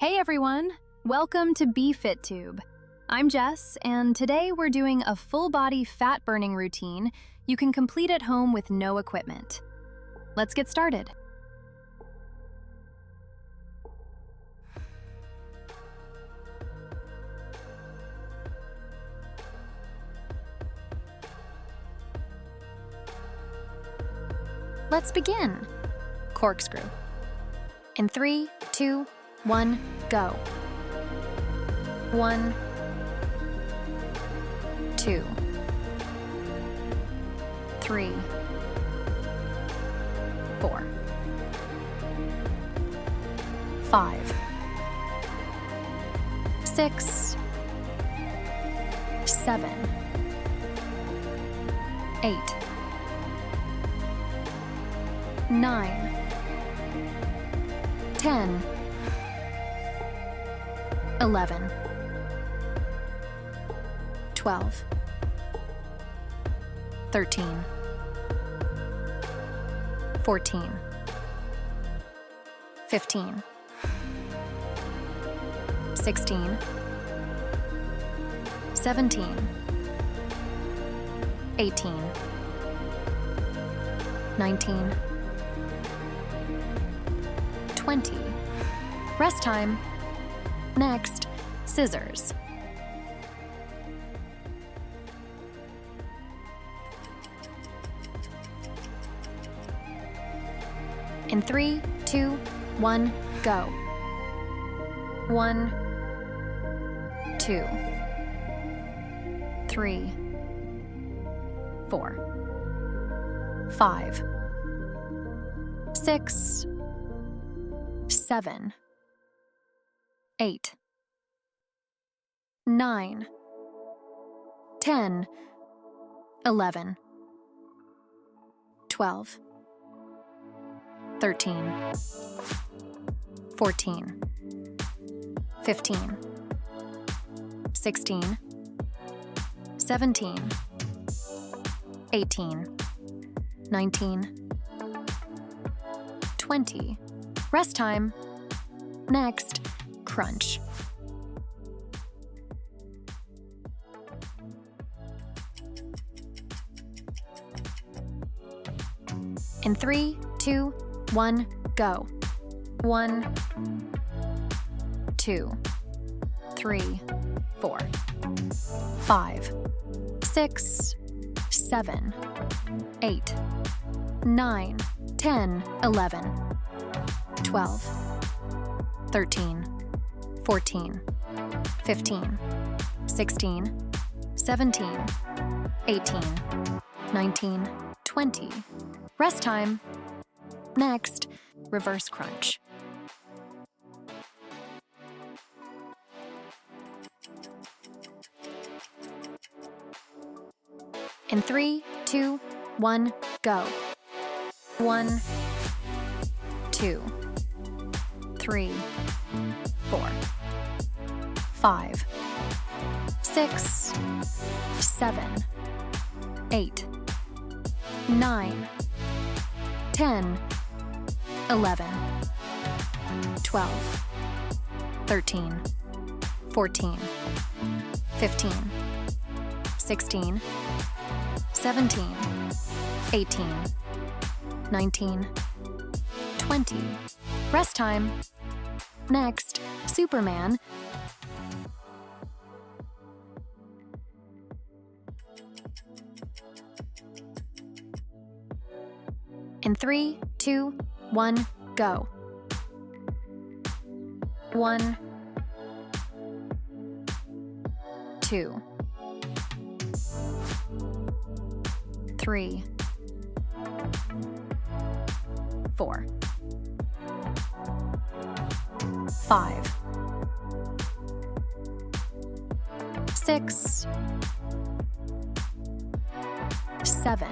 Hey everyone! Welcome to BFITTUBE. I'm Jess, and today we're doing a full-body fat-burning routine you can complete at home with no equipment. Let's get started. Let's begin. Corkscrew. In 3, 2, 1, go. 1, 2, 3, 4, 5, 6, 7, 8, 9, 10, 11, 12, 13, 14, 15, 16, 17, 18, 19, 20. Rest time. Next, scissors. In 3, 2, 1, go. 1, 2, 3, 4, 5, 6, 7, 8, 9, 10, 11, 12, 13, 14, 15, 16, 17, 18, 19, 20. Rest time. Next, crunch. In 3, 2, 1, go. 1, 2, 3, 4, 5, 6, 7, 8, 9, 10, 11, 12, 13, 14, 15, 16, 17, 18, 19, 20. Rest time. Next, reverse crunch. In 3, 2, 1, go. 1, 2, 3, 4, 5, 6, 7, 8, 9, 10, 11, 12, 13, 14, 15, 16, 17, 18, 19, 20. Rest time. Next, Superman. In 3, 2, 1, go. 1, 2, 3, 4, 5, 6, 7,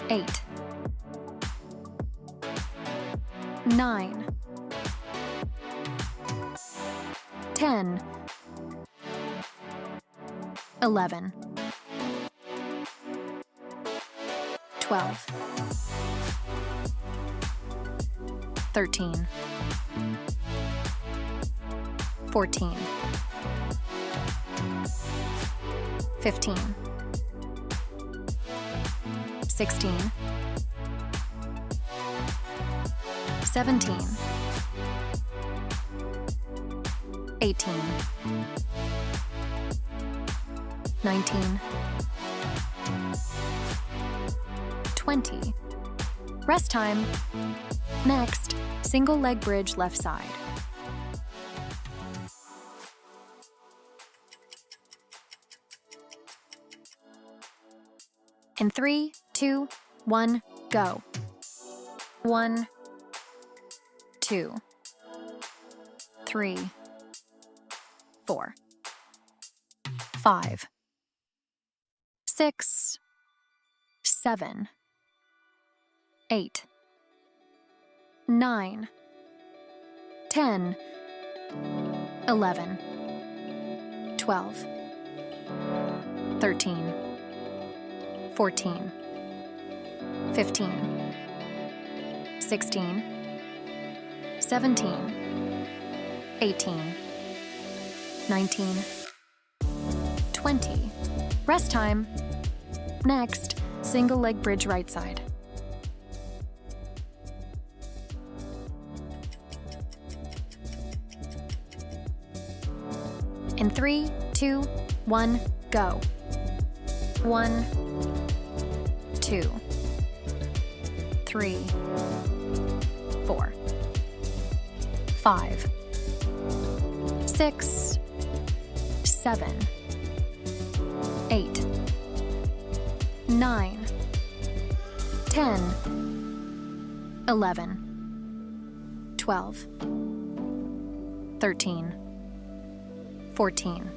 8, 9, 10, 11, 12, 13, 14, 15, 16, 17, 18, 19, 20. Rest time. Next, single leg bridge left side. In 3, 2, 1, go. 1, 2, 3, 4, 5, 6, 7, 8, 9, 10, 11, 12, 13, 14, 15, 16, 17, 18, 19, 20. Rest time. Next, single leg bridge right side. In 3, 2, 1, go. 1, 2, 3, 4, 5, 6, 7, 8, 9, 10, 11, 12, 13, 14,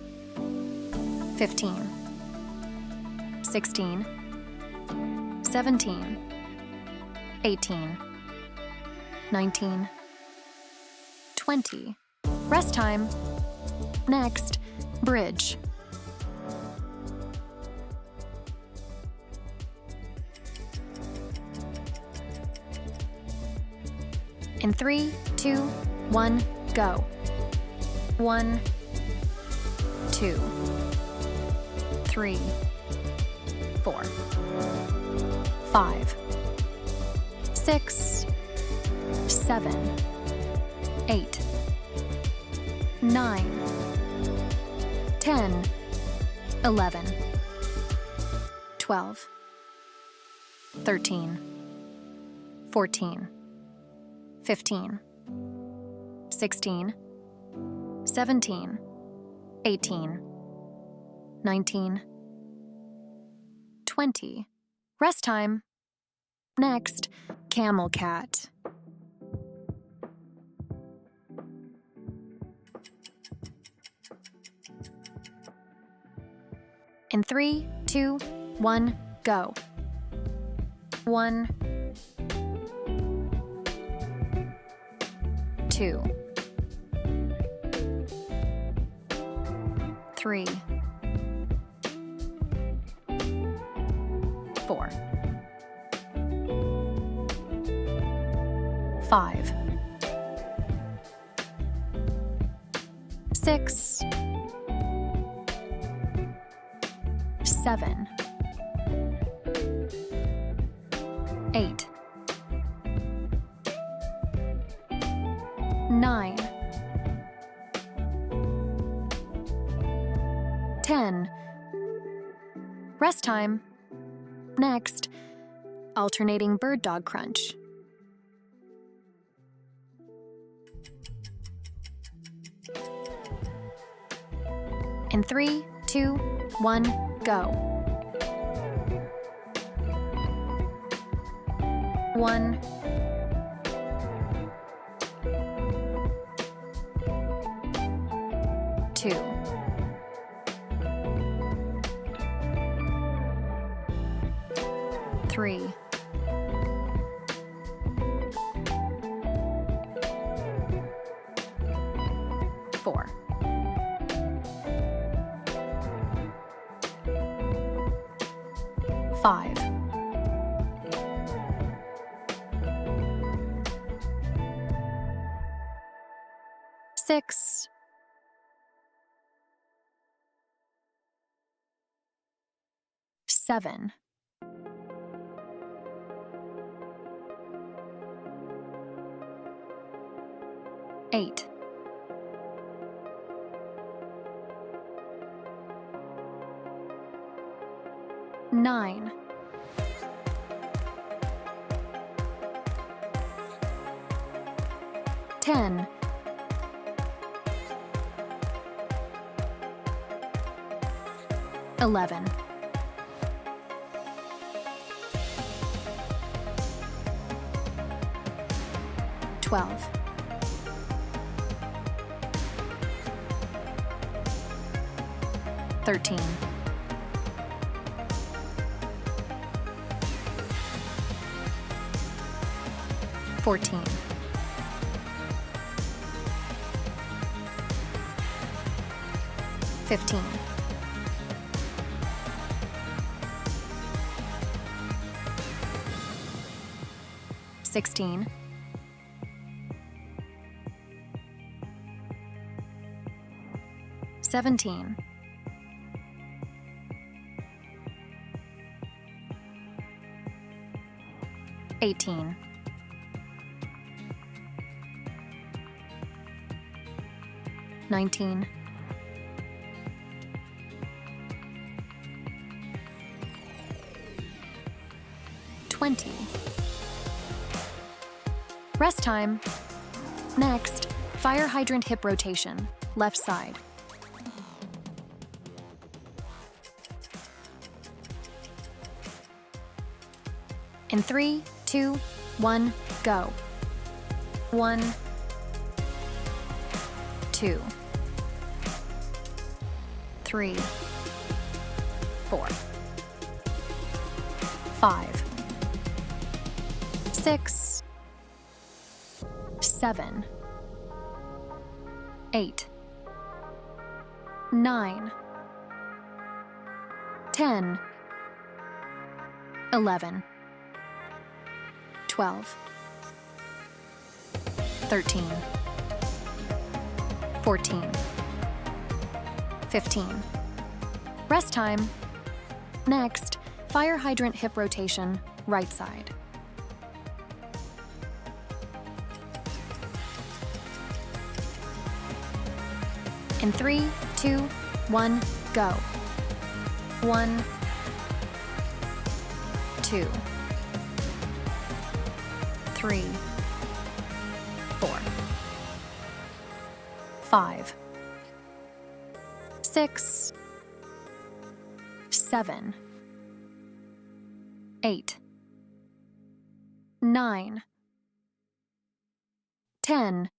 15, 16, 17, 18, 19, 20. Rest time. Next, bridge. In 3, 2, 1, go. 1, 2, 3, 4, 5, 6, 7, 8, 9, 10, 11, 12, 13, 14, 15, 16, 17, 18, 19, 20. Rest time. Next, camel cat. In 3, 2, 1, go. 1, 2, 3, 4, 5, 6, 7, 8, 9, 10. Rest time. Next, alternating bird dog crunch. In 3, 2, 1, go. 1, 2, 3, 4, 5, 6, 7, 8, 9, 10, 11, 12, 13, 14, 15, 16, 17, 18, 19, 20. Rest time. Next, fire hydrant hip rotation, left side. In 3, 2, 1, go. 1, 2, 3, 4, 5, 6, 7, 8, 9, 10, 11, 12, 13, 14, 15. Rest time. Next, fire hydrant hip rotation, right side. In 3, 2, 1, go. 1, 2, 3, 4, 5, 6, 7, 8, 9, 10,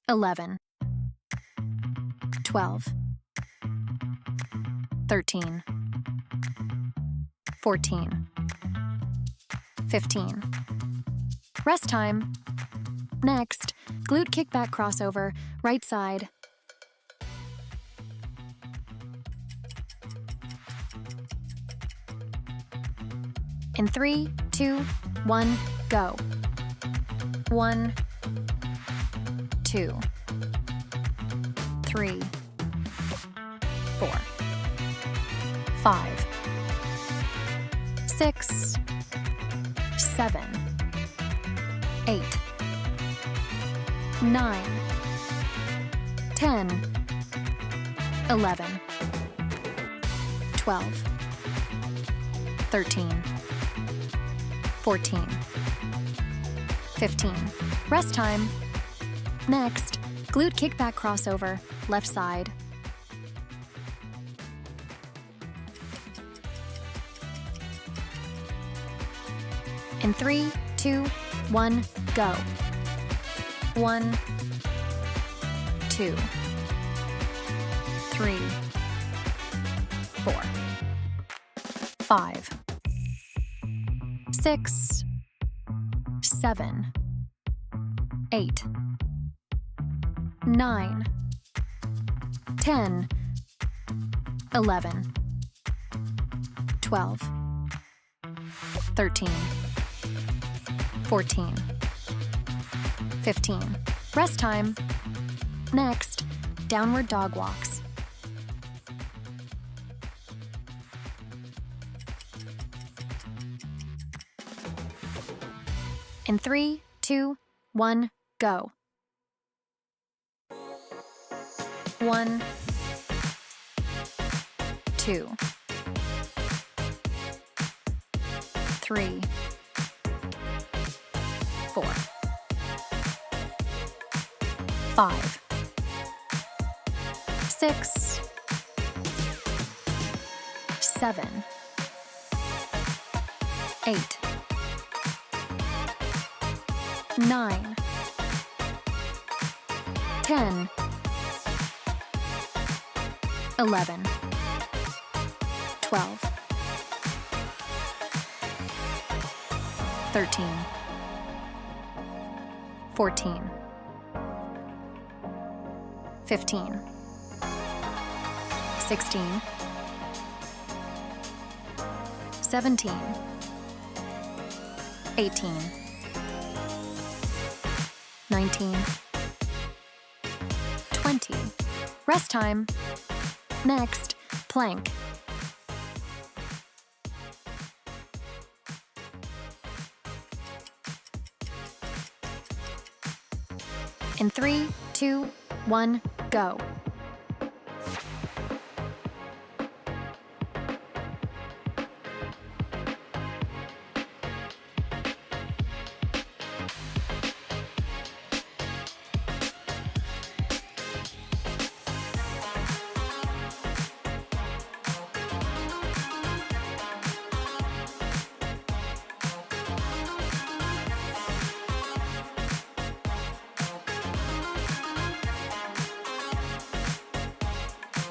11, 12, 13, 14, 15. Rest time. Next, glute kickback crossover, right side. In 3, 2, 1, go. 1, 2, 3, 4, 5, 6, 7, 8, 9, 10, 11, 12, 13, 14, 15. Rest time. Next, glute kickback crossover, left side. In 3, 2, 1, go. 1, 2, 3, 4, 5, 6, 7, 8, 9, 10, 11, 12, 13, 14, 15. Rest time. Next, downward dog walks. In 3, 2, 1, go. 1, 2, 3, 4, 5, 6, 7, 8, 9, 10, 11, 12, 13, 14, 15, 16, 17, 18, 19, 20. Rest time. Next, plank. In 3, 2, 1, go.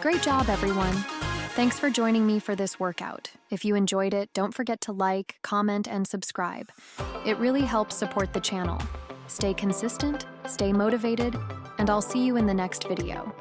Great job, everyone. Thanks for joining me for this workout. If you enjoyed it, don't forget to like, comment, and subscribe. It really helps support the channel. Stay consistent, stay motivated, and I'll see you in the next video.